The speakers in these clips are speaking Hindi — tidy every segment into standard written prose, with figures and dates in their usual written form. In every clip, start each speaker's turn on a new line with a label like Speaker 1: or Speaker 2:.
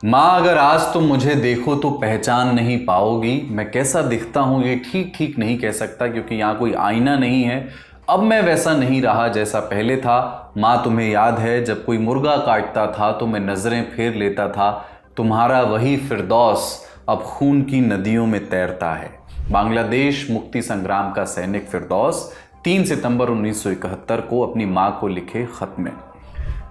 Speaker 1: माँ अगर आज तुम मुझे देखो तो पहचान नहीं पाओगी। मैं कैसा दिखता हूँ ये ठीक ठीक नहीं कह सकता, क्योंकि यहाँ कोई आईना नहीं है। अब मैं वैसा नहीं रहा जैसा पहले था। माँ तुम्हें याद है जब कोई मुर्गा काटता था तो मैं नज़रें फेर लेता था। तुम्हारा वही फिरदौस अब खून की नदियों में तैरता है। बांग्लादेश मुक्ति संग्राम का सैनिक फिरदौस 3 सितंबर 1971 को अपनी माँ को लिखे खत में।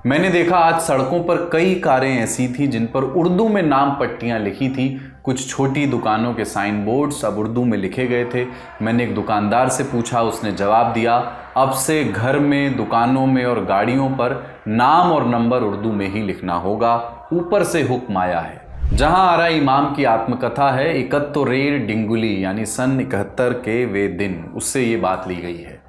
Speaker 1: मैंने देखा आज सड़कों पर कई कारें ऐसी थी जिन पर उर्दू में नाम पट्टियां लिखी थी। कुछ छोटी दुकानों के साइन बोर्ड्स अब उर्दू में लिखे गए थे। मैंने एक दुकानदार से पूछा, उसने जवाब दिया, अब से घर में, दुकानों में और गाड़ियों पर नाम और नंबर उर्दू में ही लिखना होगा। ऊपर से हुक्म आया है। जहां आरा इमाम की आत्मकथा है, इकत्तोरेर डिंगुली यानी सन 71 के वे दिन, उससे ये बात ली गई है।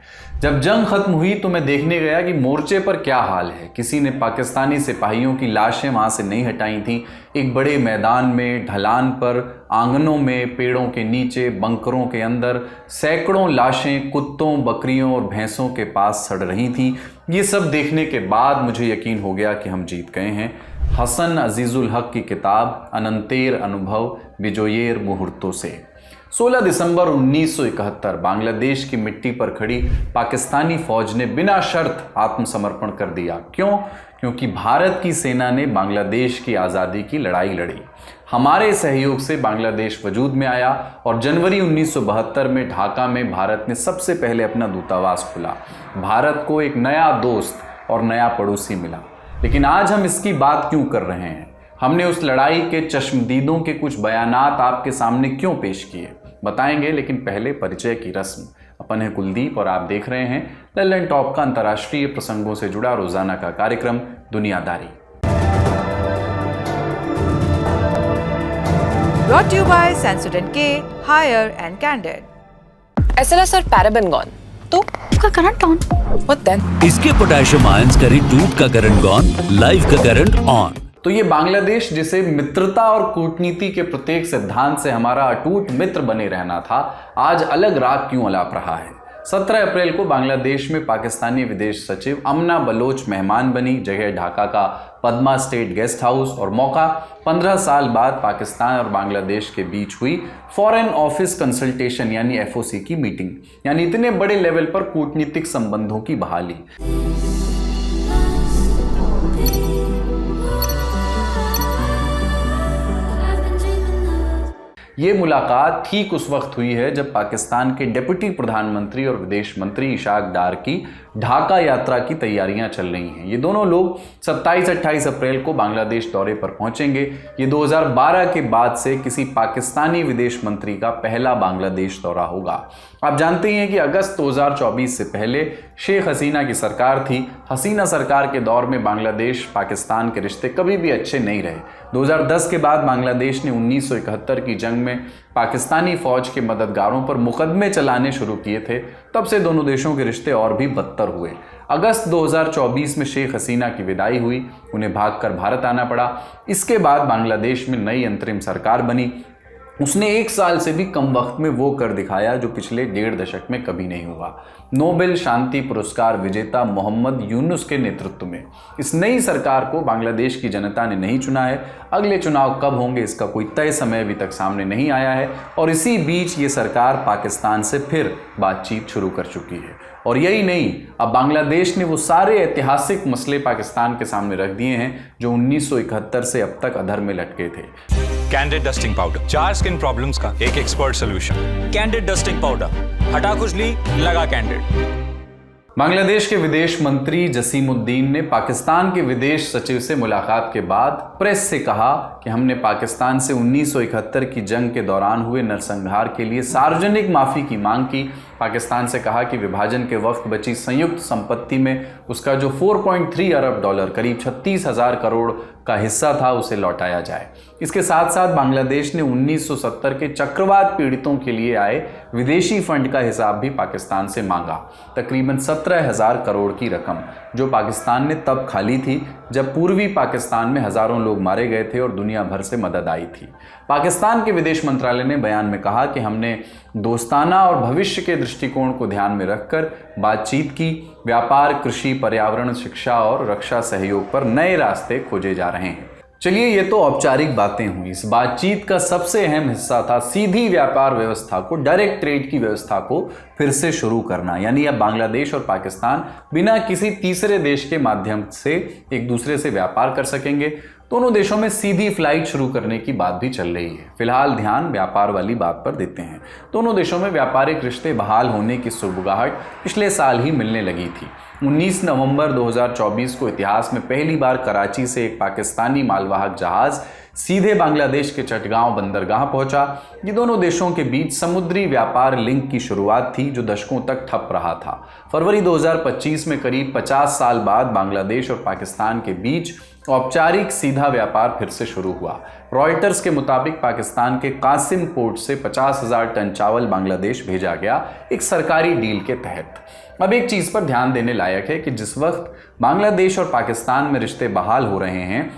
Speaker 1: जब जंग खत्म हुई तो मैं देखने गया कि मोर्चे पर क्या हाल है। किसी ने पाकिस्तानी सिपाहियों की लाशें वहां से नहीं हटाई थी। एक बड़े मैदान में, ढलान पर, आंगनों में, पेड़ों के नीचे, बंकरों के अंदर सैकड़ों लाशें कुत्तों, बकरियों और भैंसों के पास सड़ रही थीं। ये सब देखने के बाद मुझे यकीन हो गया कि हम जीत गए हैं। हसन अजीजुल हक की किताब अनंतेर अनुभव बिजोयेर मुहूर्तों से। 16 दिसंबर 1971 बांग्लादेश की मिट्टी पर खड़ी पाकिस्तानी फौज ने बिना शर्त आत्मसमर्पण कर दिया। क्यों? क्योंकि भारत की सेना ने बांग्लादेश की आज़ादी की लड़ाई लड़ी। हमारे सहयोग से बांग्लादेश वजूद में आया और जनवरी 1972 में ढाका में भारत ने सबसे पहले अपना दूतावास खोला। भारत को एक नया दोस्त और नया पड़ोसी मिला। लेकिन आज हम इसकी बात क्यों कर रहे हैं? हमने उस लड़ाई के चश्मदीदों के कुछ बयानात आपके सामने क्यों पेश किए, बताएंगे। लेकिन पहले परिचय की रस्म। अपन है कुलदीप और आप देख रहे हैं लल्लन टॉप का अंतर्राष्ट्रीय प्रसंगों से जुड़ा रोजाना का कार्यक्रम दुनियादारी।
Speaker 2: Brought to you by Sensodyne K, Higher and Candid.
Speaker 3: SLS और पैराबेन गॉन, तो उसका करंट ऑन। What then?
Speaker 4: इसके पोटेशियम आयंस करें टूट का करंट गॉन, लाइव का करंट ऑन।
Speaker 1: तो ये बांग्लादेश जिसे मित्रता और कूटनीति के प्रत्येक सिद्धांत से हमारा अटूट मित्र बने रहना था, आज अलग राग क्यों अलाप रहा है? 17 अप्रैल को बांग्लादेश में पाकिस्तानी विदेश सचिव अमना बलोच मेहमान बनी। जगह ढाका का पद्मा स्टेट गेस्ट हाउस और मौका 15 साल बाद पाकिस्तान और बांग्लादेश के बीच हुई फॉरेन ऑफिस कंसल्टेशन यानी FOC की मीटिंग, यानी इतने बड़े लेवल पर कूटनीतिक संबंधों की बहाली। ये मुलाकात ठीक उस वक्त हुई है जब पाकिस्तान के डिप्टी प्रधानमंत्री और विदेश मंत्री इशाक डार की ढाका यात्रा की तैयारियां चल रही हैं। ये दोनों लोग 27-28 अप्रैल को बांग्लादेश दौरे पर पहुंचेंगे। ये 2012 के बाद से किसी पाकिस्तानी विदेश मंत्री का पहला बांग्लादेश दौरा होगा। आप जानते हैं कि अगस्त 2024 से पहले शेख हसीना की सरकार थी। हसीना सरकार के दौर में बांग्लादेश पाकिस्तान के रिश्ते कभी भी अच्छे नहीं रहे। 2010 के बाद बांग्लादेश ने 1971 की जंग में पाकिस्तानी फौज के मददगारों पर मुकदमे चलाने शुरू किए थे। तब से दोनों देशों के रिश्ते और भी बदतर हुए। अगस्त 2024 में शेख हसीना की विदाई हुई, उन्हें भागकर भारत आना पड़ा। इसके बाद बांग्लादेश में नई अंतरिम सरकार बनी। उसने 1 साल से भी कम वक्त में वो कर दिखाया जो पिछले 1.5 दशक में कभी नहीं हुआ। नोबेल शांति पुरस्कार विजेता मोहम्मद यूनुस के नेतृत्व में इस नई सरकार को बांग्लादेश की जनता ने नहीं चुना है। अगले चुनाव कब होंगे इसका कोई तय समय अभी तक सामने नहीं आया है। और इसी बीच ये सरकार पाकिस्तान से फिर बातचीत शुरू कर चुकी है। और यही नहीं, अब बांग्लादेश ने वो सारे ऐतिहासिक मसले पाकिस्तान के सामने रख दिए हैं जो 1971 से अब तक अधर में लटके थे।
Speaker 5: Candid dusting powder, 4 skin problems का एक expert solution. Candid dusting powder, हटा खुजली, लगा कैंडिड।
Speaker 1: बांग्लादेश के विदेश मंत्री जसीमुद्दीन ने पाकिस्तान के विदेश सचिव से मुलाकात के बाद प्रेस से कहा कि हमने पाकिस्तान से 1971 की जंग के दौरान हुए नरसंहार के लिए सार्वजनिक माफ़ी की मांग की। पाकिस्तान से कहा कि विभाजन के वक्त बची संयुक्त संपत्ति में उसका जो 4.3 अरब डॉलर करीब 36,000 करोड़ का हिस्सा था उसे लौटाया जाए। इसके साथ साथ बांग्लादेश ने 1970 के चक्रवात पीड़ितों के लिए आए विदेशी फंड का हिसाब भी पाकिस्तान से मांगा। तकरीबन 17,000 करोड़ की रकम जो पाकिस्तान ने तब खाली थी जब पूर्वी पाकिस्तान में हजारों लोग मारे गए थे और दुनिया भर से मदद आई थी। पाकिस्तान के विदेश मंत्रालय ने बयान में कहा कि हमने दोस्ताना और भविष्य के दृष्टिकोण को ध्यान में रखकर बातचीत की। व्यापार, कृषि, पर्यावरण, शिक्षा और रक्षा सहयोग पर नए रास्ते खोजे जा रहे हैं। चलिए, ये तो औपचारिक बातें हुई। इस बातचीत का सबसे अहम हिस्सा था सीधी व्यापार व्यवस्था को, डायरेक्ट ट्रेड की व्यवस्था को फिर से शुरू करना। यानी अब बांग्लादेश और पाकिस्तान बिना किसी तीसरे देश के माध्यम से एक दूसरे से व्यापार कर सकेंगे। दोनों देशों में सीधी फ्लाइट शुरू करने की बात भी चल रही है। फिलहाल ध्यान व्यापार वाली बात पर देते हैं। दोनों देशों में व्यापारिक रिश्ते बहाल होने की सुगबुगाहट पिछले साल ही मिलने लगी थी। 19 नवंबर 2024 को इतिहास में पहली बार कराची से एक पाकिस्तानी मालवाहक जहाज सीधे बांग्लादेश के चटगांव बंदरगाह पहुंचा। ये दोनों देशों के बीच समुद्री व्यापार लिंक की शुरुआत थी जो दशकों तक ठप रहा था। फरवरी 2025 में करीब 50 साल बाद बांग्लादेश और पाकिस्तान के बीच औपचारिक सीधा व्यापार फिर से शुरू हुआ। रॉयटर्स के मुताबिक पाकिस्तान के कासिम पोर्ट से 50,000 टन चावल बांग्लादेश भेजा गया एक सरकारी डील के तहत। अब एक चीज पर ध्यान देने लायक है कि जिस वक्त बांग्लादेश और पाकिस्तान में रिश्ते बहाल हो रहे हैं,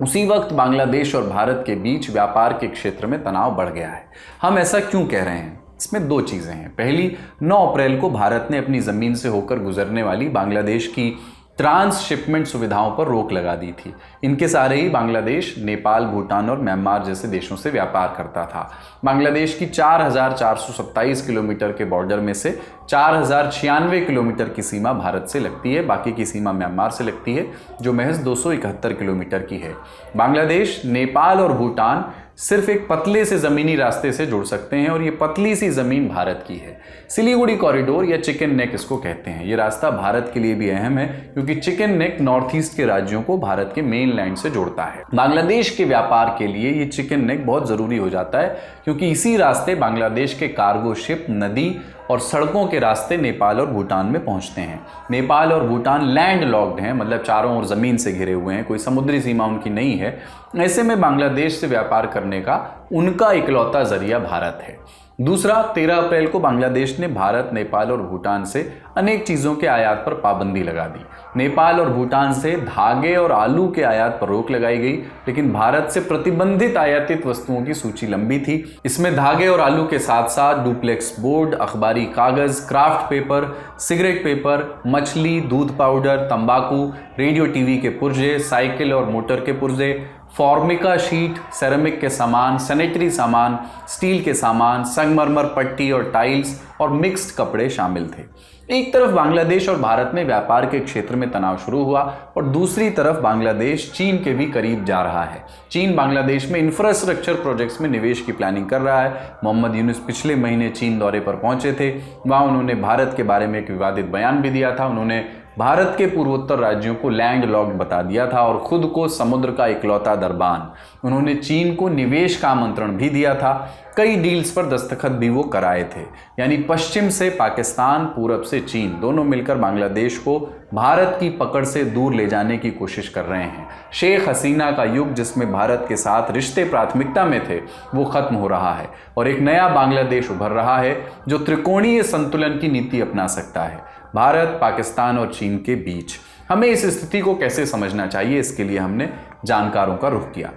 Speaker 1: उसी वक्त बांग्लादेश और भारत के बीच व्यापार के क्षेत्र में तनाव बढ़ गया है। हम ऐसा क्यों कह रहे हैं? इसमें दो चीजें हैं। पहली, 9 अप्रैल को भारत ने अपनी जमीन से होकर गुजरने वाली बांग्लादेश की ट्रांसशिपमेंट सुविधाओं पर रोक लगा दी थी। इनके सारे ही बांग्लादेश नेपाल, भूटान और म्यांमार जैसे देशों से व्यापार करता था। बांग्लादेश की 4,427 किलोमीटर के बॉर्डर में से 4,096 किलोमीटर की सीमा भारत से लगती है, बाकी की सीमा म्यांमार से लगती है जो महज 271 किलोमीटर की है। बांग्लादेश, नेपाल और भूटान सिर्फ एक पतले से जमीनी रास्ते से जुड़ सकते हैं और ये पतली सी जमीन भारत की है। सिलीगुड़ी कॉरिडोर या चिकन नेक इसको कहते हैं। ये रास्ता भारत के लिए भी अहम है क्योंकि चिकन नेक नॉर्थ ईस्ट के राज्यों को भारत के मेन लैंड से जोड़ता है। बांग्लादेश के व्यापार के लिए ये चिकन नेक बहुत जरूरी हो जाता है क्योंकि इसी रास्ते बांग्लादेश के कार्गो शिप, नदी और सड़कों के रास्ते नेपाल और भूटान में पहुंचते हैं। नेपाल और भूटान लैंड लॉक्ड हैं, मतलब चारों ओर जमीन से घिरे हुए हैं, कोई समुद्री सीमा उनकी नहीं है। ऐसे में बांग्लादेश से व्यापार करने का उनका इकलौता जरिया भारत है। दूसरा, 13 अप्रैल को बांग्लादेश ने भारत, नेपाल और भूटान से अनेक चीज़ों के आयात पर पाबंदी लगा दी। नेपाल और भूटान से धागे और आलू के आयात पर रोक लगाई गई, लेकिन भारत से प्रतिबंधित आयातित वस्तुओं की सूची लंबी थी। इसमें धागे और आलू के साथ साथ डुप्लेक्स बोर्ड, अखबारी कागज, क्राफ्ट पेपर, सिगरेट पेपर, मछली, दूध पाउडर, तंबाकू, रेडियो टीवी के पुर्जे, साइकिल और मोटर के पुर्जे, फॉर्मिका शीट, सेरेमिक के सामान, सैनिटरी सामान, स्टील के सामान, संगमरमर पट्टी और टाइल्स और मिक्स्ड कपड़े शामिल थे। एक तरफ बांग्लादेश और भारत में व्यापार के क्षेत्र में तनाव शुरू हुआ और दूसरी तरफ बांग्लादेश चीन के भी करीब जा रहा है। चीन बांग्लादेश में इंफ्रास्ट्रक्चर प्रोजेक्ट्स में निवेश की प्लानिंग कर रहा है। मोहम्मद यूनुस पिछले महीने चीन दौरे पर पहुंचे थे। वहां उन्होंने भारत के बारे में एक विवादित बयान भी दिया था। उन्होंने भारत के पूर्वोत्तर राज्यों को लैंड लॉक्ड बता दिया था और खुद को समुद्र का इकलौता दरबान। उन्होंने चीन को निवेश का आमंत्रण भी दिया था। कई डील्स पर दस्तखत भी वो कराए थे। यानी पश्चिम से पाकिस्तान, पूरब से चीन, दोनों मिलकर बांग्लादेश को भारत की पकड़ से दूर ले जाने की कोशिश कर रहे हैं। शेख हसीना का युग, जिसमें भारत के साथ रिश्ते प्राथमिकता में थे, वो खत्म हो रहा है और एक नया बांग्लादेश उभर रहा है जो त्रिकोणीय संतुलन की नीति अपना सकता है, भारत, पाकिस्तान और चीन के बीच। हमें इस स्थिति को कैसे समझना चाहिए, इसके लिए हमने जानकारों का रुख किया।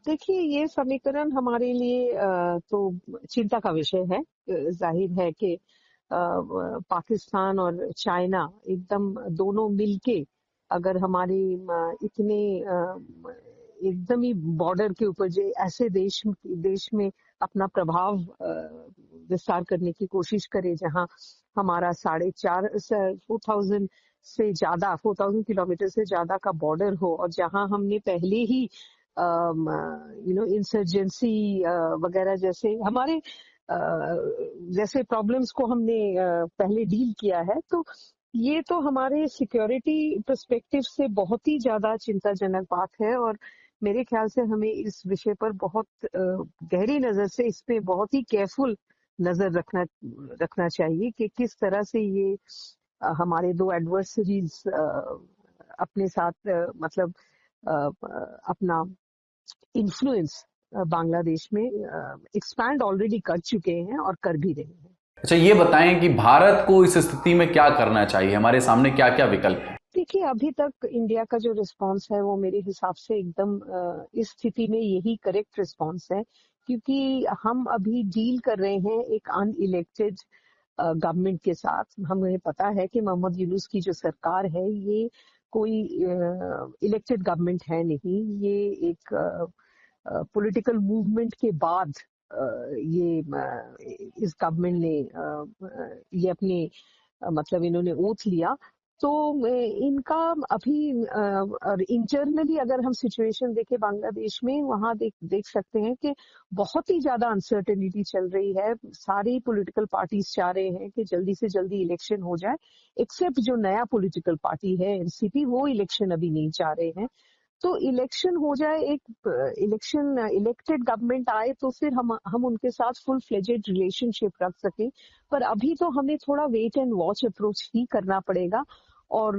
Speaker 6: देखिए, ये समीकरण हमारे लिए तो चिंता का विषय है। जाहिर है कि पाकिस्तान और चाइना एकदम दोनों मिलके अगर हमारे इतने एकदम ही बॉर्डर के ऊपर जो ऐसे देश में अपना प्रभाव विस्तार करने की कोशिश करे जहां हमारा 4,500 से ज्यादा 4,000 किलोमीटर से ज्यादा का बॉर्डर हो और जहां हमने पहले ही इंसर्जेंसी वगैरह जैसे हमारे जैसे प्रॉब्लम्स को हमने पहले डील किया है, तो ये तो हमारे सिक्योरिटी पर्सपेक्टिव से बहुत ही ज्यादा चिंताजनक बात है। और मेरे ख्याल से हमें इस विषय पर बहुत गहरी नजर से इस पे बहुत ही केयरफुल नजर रखना चाहिए कि किस तरह से ये हमारे दो एडवर्सरीज अपने साथ मतलब अपना इन्फ्लुएंस बांग्लादेश में एक्सपैंड ऑलरेडी कर चुके हैं और कर भी रहे हैं।
Speaker 1: अच्छा, ये बताएं कि भारत को इस स्थिति में क्या करना चाहिए, हमारे सामने क्या क्या विकल्प है?
Speaker 6: देखिए, अभी तक इंडिया का जो रिस्पांस है वो मेरे हिसाब से एकदम इस स्थिति में यही करेक्ट रिस्पांस है, क्योंकि हम अभी डील कर रहे हैं एक अनइलेक्टेड गवर्नमेंट के साथ। हमें पता है कि मोहम्मद यूनुस की जो सरकार है ये कोई इलेक्टेड गवर्नमेंट है नहीं, ये एक पॉलिटिकल मूवमेंट के बाद ये इस गवर्नमेंट ने ये अपने मतलब इन्होंने ओथ लिया। तो इनका अभी इंटरनली अगर हम सिचुएशन देखें बांग्लादेश में, वहां देख सकते हैं कि बहुत ही ज्यादा अनसर्टेनिटी चल रही है। सारी पॉलिटिकल पार्टीज चाह रहे हैं कि जल्दी से जल्दी इलेक्शन हो जाए, एक्सेप्ट जो नया पॉलिटिकल पार्टी है एनसीपी, वो इलेक्शन अभी नहीं चाह रहे हैं। तो इलेक्शन हो जाए, एक इलेक्शन इलेक्टेड गवर्नमेंट आए तो फिर हम उनके साथ फुल फ्लेजेड रिलेशनशिप रख सकें। पर अभी तो हमें थोड़ा वेट एंड वॉच अप्रोच ही करना पड़ेगा और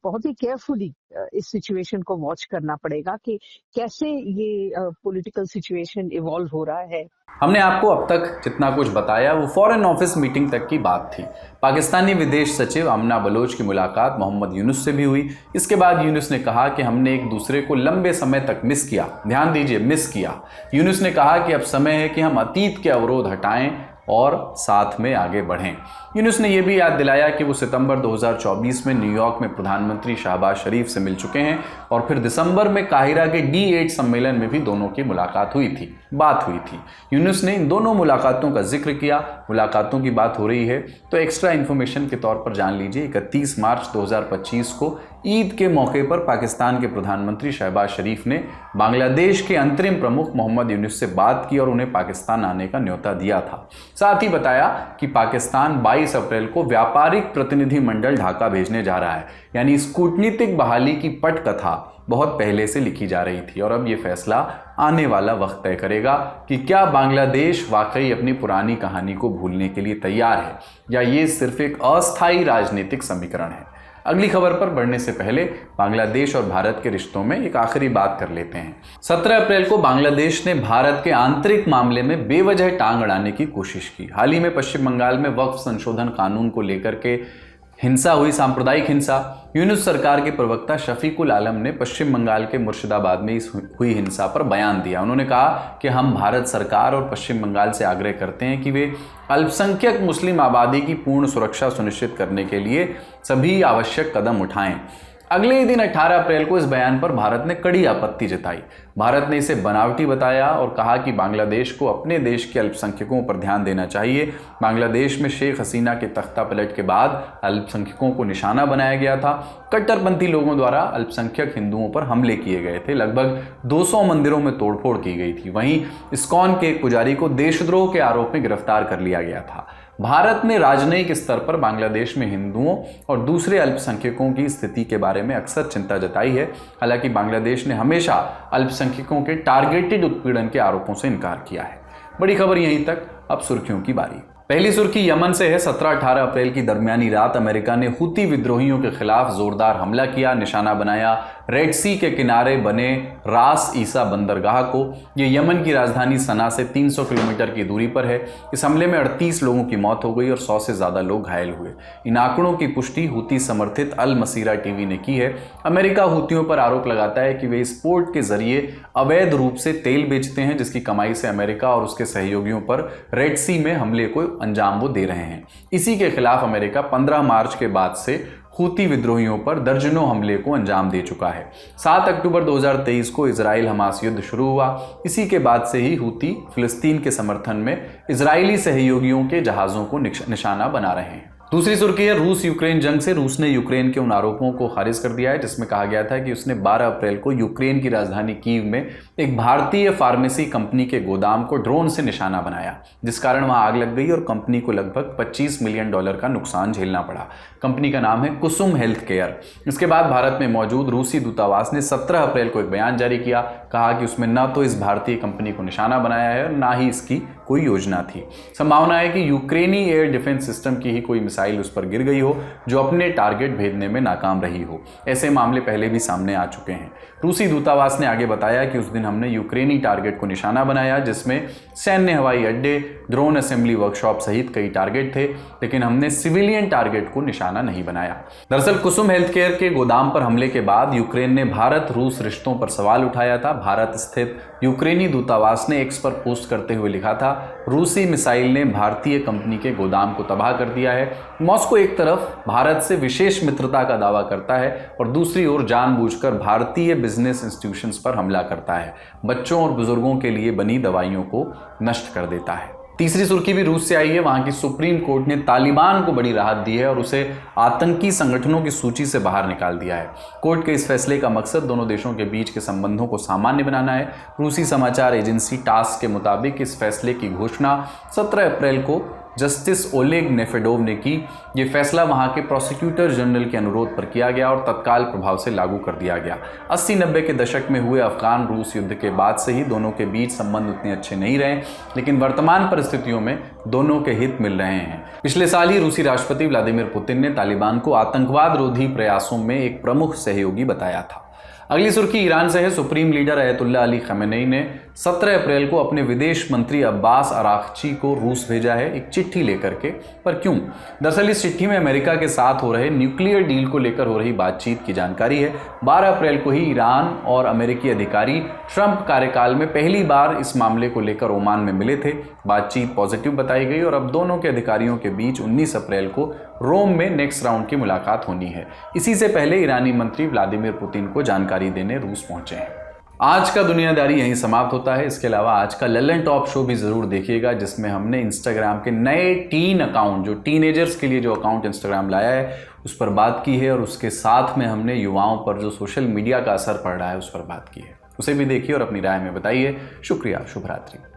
Speaker 6: बहुत ही केयरफुली इस सिचुएशन को वॉच करना पड़ेगा कि कैसे ये पॉलिटिकल सिचुएशन इवॉल्व हो रहा है।
Speaker 1: हमने आपको अब तक जितना कुछ बताया वो फॉरेन ऑफिस मीटिंग तक की बात थी। पाकिस्तानी विदेश सचिव अमना बलोच की मुलाकात मोहम्मद यूनुस से भी हुई। इसके बाद यूनुस ने कहा कि हमने एक दूसरे को लंबे समय तक मिस किया। ध्यान दीजिए, मिस किया। यूनुस ने कहा कि अब समय है कि हम अतीत के अवरोध हटाएं और साथ में आगे बढ़ें। यूनुस ने यह भी याद दिलाया कि वो सितंबर 2024 में न्यूयॉर्क में प्रधानमंत्री शहबाज शरीफ से मिल चुके हैं और फिर दिसंबर में काहिरा के D8 सम्मेलन में भी दोनों की मुलाकात हुई थी, बात हुई थी। यूनुस ने इन दोनों मुलाकातों का जिक्र किया। मुलाकातों की बात हो रही है तो एक्स्ट्रा इन्फॉर्मेशन के तौर पर जान लीजिए, 31 मार्च 2025 को ईद के मौके पर पाकिस्तान के प्रधानमंत्री शहबाज शरीफ ने बांग्लादेश के अंतरिम प्रमुख मोहम्मद यूनुस से बात की और उन्हें पाकिस्तान आने का न्योता दिया था। साथ ही बताया कि पाकिस्तान 22 अप्रैल को व्यापारिक प्रतिनिधिमंडल ढाका भेजने जा रहा है। यानी इस कूटनीतिक बहाली की पटकथा बहुत पहले से लिखी जा रही थी और अब ये फैसला आने वाला वक्त तय करेगा कि क्या बांग्लादेश वाकई अपनी पुरानी कहानी को भूलने के लिए तैयार है या ये सिर्फ एक अस्थायी राजनीतिक समीकरण है। अगली खबर पर बढ़ने से पहले बांग्लादेश और भारत के रिश्तों में एक आखिरी बात कर लेते हैं। 17 अप्रैल को बांग्लादेश ने भारत के आंतरिक मामले में बेवजह टांग अड़ाने की कोशिश की। हाल ही में पश्चिम बंगाल में वक्फ संशोधन कानून को लेकर के हिंसा हुई, सांप्रदायिक हिंसा। यूनुस सरकार के प्रवक्ता शफीकुल आलम ने पश्चिम बंगाल के मुर्शिदाबाद में इस हुई हिंसा पर बयान दिया। उन्होंने कहा कि हम भारत सरकार और पश्चिम बंगाल से आग्रह करते हैं कि वे अल्पसंख्यक मुस्लिम आबादी की पूर्ण सुरक्षा सुनिश्चित करने के लिए सभी आवश्यक कदम उठाएं। अगले ही दिन 18 अप्रैल को इस बयान पर भारत ने कड़ी आपत्ति जताई। भारत ने इसे बनावटी बताया और कहा कि बांग्लादेश को अपने देश के अल्पसंख्यकों पर ध्यान देना चाहिए। बांग्लादेश में शेख हसीना के तख्ता पलट के बाद अल्पसंख्यकों को निशाना बनाया गया था। कट्टरपंथी लोगों द्वारा अल्पसंख्यक हिंदुओं पर हमले किए गए थे। लगभग 200 मंदिरों में तोड़फोड़ की गई थी। वहीं इस्कॉन के एक पुजारी को देशद्रोह के आरोप में गिरफ्तार कर लिया गया था। भारत ने राजनयिक स्तर पर बांग्लादेश में हिंदुओं और दूसरे अल्पसंख्यकों की स्थिति के बारे में अक्सर चिंता जताई है। हालांकि बांग्लादेश ने हमेशा अल्पसंख्यकों के टारगेटेड उत्पीड़न के आरोपों से इनकार किया है। बड़ी खबर यहीं तक, अब सुर्खियों की बारी। पहली सुर्खी यमन से है। 17-18 अप्रैल की दरमियानी रात अमेरिका ने हुती विद्रोहियों के खिलाफ जोरदार हमला किया, निशाना बनाया रेड सी के किनारे बने रास ईसा बंदरगाह को। ये यमन की राजधानी सना से 300 किलोमीटर की दूरी पर है। इस हमले में 38 लोगों की मौत हो गई और 100 से ज़्यादा लोग घायल हुए। इन आंकड़ों की पुष्टि हुती समर्थित अल मसीरा टीवी ने की है। अमेरिका हुतियों पर आरोप लगाता है कि वे इस पोर्ट के जरिए अवैध रूप से तेल बेचते हैं, जिसकी कमाई से अमेरिका और उसके सहयोगियों पर रेड सी में हमले को अंजाम वो दे रहे हैं। इसी के खिलाफ अमेरिका 15 मार्च के बाद से हुती विद्रोहियों पर दर्जनों हमले को अंजाम दे चुका है। 7 अक्टूबर 2023 को इजराइल हमास युद्ध शुरू हुआ। इसी के बाद से ही हुती फिलिस्तीन के समर्थन में इजरायली सहयोगियों के जहाज़ों को निशाना बना रहे हैं। दूसरी सुर्खी है रूस यूक्रेन जंग से। रूस ने यूक्रेन के उन आरोपों को खारिज कर दिया है जिसमें कहा गया था कि उसने 12 अप्रैल को यूक्रेन की राजधानी कीव में एक भारतीय फार्मेसी कंपनी के गोदाम को ड्रोन से निशाना बनाया, जिस कारण वहां आग लग गई और कंपनी को लगभग $25 मिलियन का नुकसान झेलना पड़ा। कंपनी का नाम है कुसुम हेल्थ केयर। इसके बाद भारत में मौजूद रूसी दूतावास ने 17 अप्रैल को एक बयान जारी किया। कहा कि उसमें न तो इस भारतीय कंपनी को निशाना बनाया है और ना ही इसकी कोई योजना थी। संभावना है कि यूक्रेनी एयर डिफेंस सिस्टम की ही कोई मिसाइल उस पर गिर गई हो जो अपने टारगेट भेदने में नाकाम रही हो। ऐसे मामले पहले भी सामने आ चुके हैं। रूसी दूतावास ने आगे बताया कि उस दिन हमने यूक्रेनी टारगेट को निशाना बनाया, जिसमें सैन्य हवाई अड्डे, ड्रोन असेंबली वर्कशॉप सहित कई टारगेट थे, लेकिन हमने सिविलियन टारगेट को निशाना नहीं बनाया। दरअसल कुसुम हेल्थ केयर के गोदाम पर हमले के बाद यूक्रेन ने भारत रूस रिश्तों पर सवाल उठाया था। भारत स्थित यूक्रेनी दूतावास ने एक्स पर पोस्ट करते हुए लिखा था, रूसी मिसाइल ने भारतीय कंपनी के गोदाम को तबाह कर दिया है। मॉस्को एक तरफ भारत से विशेष मित्रता का दावा करता है और दूसरी ओर जानबूझकर भारतीय बिजनेस इंस्टीट्यूशंस पर हमला करता है, बच्चों और बुजुर्गों के लिए बनी दवाइयों को नष्ट कर देता है। तीसरी सुर्खी भी रूस से आई है। वहां की सुप्रीम कोर्ट ने तालिबान को बड़ी राहत दी है और उसे आतंकी संगठनों की सूची से बाहर निकाल दिया है। कोर्ट के इस फैसले का मकसद दोनों देशों के बीच के संबंधों को सामान्य बनाना है। रूसी समाचार एजेंसी टास के मुताबिक इस फैसले की घोषणा 17 अप्रैल को जस्टिस ओलेग नेफेडोव ने की। ये फैसला वहां के प्रोसिक्यूटर जनरल के अनुरोध पर किया गया और तत्काल प्रभाव से लागू कर दिया गया। 80-90 के दशक में हुए अफगान रूस युद्ध के बाद से ही दोनों के बीच संबंध उतने अच्छे नहीं रहे, लेकिन वर्तमान परिस्थितियों में दोनों के हित मिल रहे हैं। पिछले साल ही रूसी राष्ट्रपति व्लादिमीर पुतिन ने तालिबान को आतंकवाद रोधी प्रयासों में एक प्रमुख सहयोगी बताया था। अगली सुर्खी ईरान से है। सुप्रीम लीडर अयतुल्ला अली खमेनेई ने 17 अप्रैल को अपने विदेश मंत्री अब्बास अरागची को रूस भेजा है, एक चिट्ठी लेकर के। पर क्यों? दरअसल इस चिट्ठी में अमेरिका के साथ हो रहे न्यूक्लियर डील को लेकर हो रही बातचीत की जानकारी है। 12 अप्रैल को ही ईरान और अमेरिकी अधिकारी ट्रंप कार्यकाल में पहली बार इस मामले को लेकर ओमान में मिले थे। बातचीत पॉजिटिव बताई गई और अब दोनों के अधिकारियों के बीच 19 अप्रैल को रोम में नेक्स्ट राउंड की मुलाकात होनी है। इसी से पहले ईरानी मंत्री व्लादिमीर पुतिन को जानकारी देने रूस पहुंचे हैं। आज का दुनियादारी यहीं समाप्त होता है। इसके अलावा आज का लल्लन टॉप शो भी ज़रूर देखिएगा, जिसमें हमने इंस्टाग्राम के नए टीन अकाउंट, जो टीनेजर्स के लिए जो अकाउंट इंस्टाग्राम लाया है, उस पर बात की है और उसके साथ में हमने युवाओं पर जो सोशल मीडिया का असर पड़ रहा है उस पर बात की है। उसे भी देखिए और अपनी राय में बताइए। शुक्रिया, शुभ रात्रि।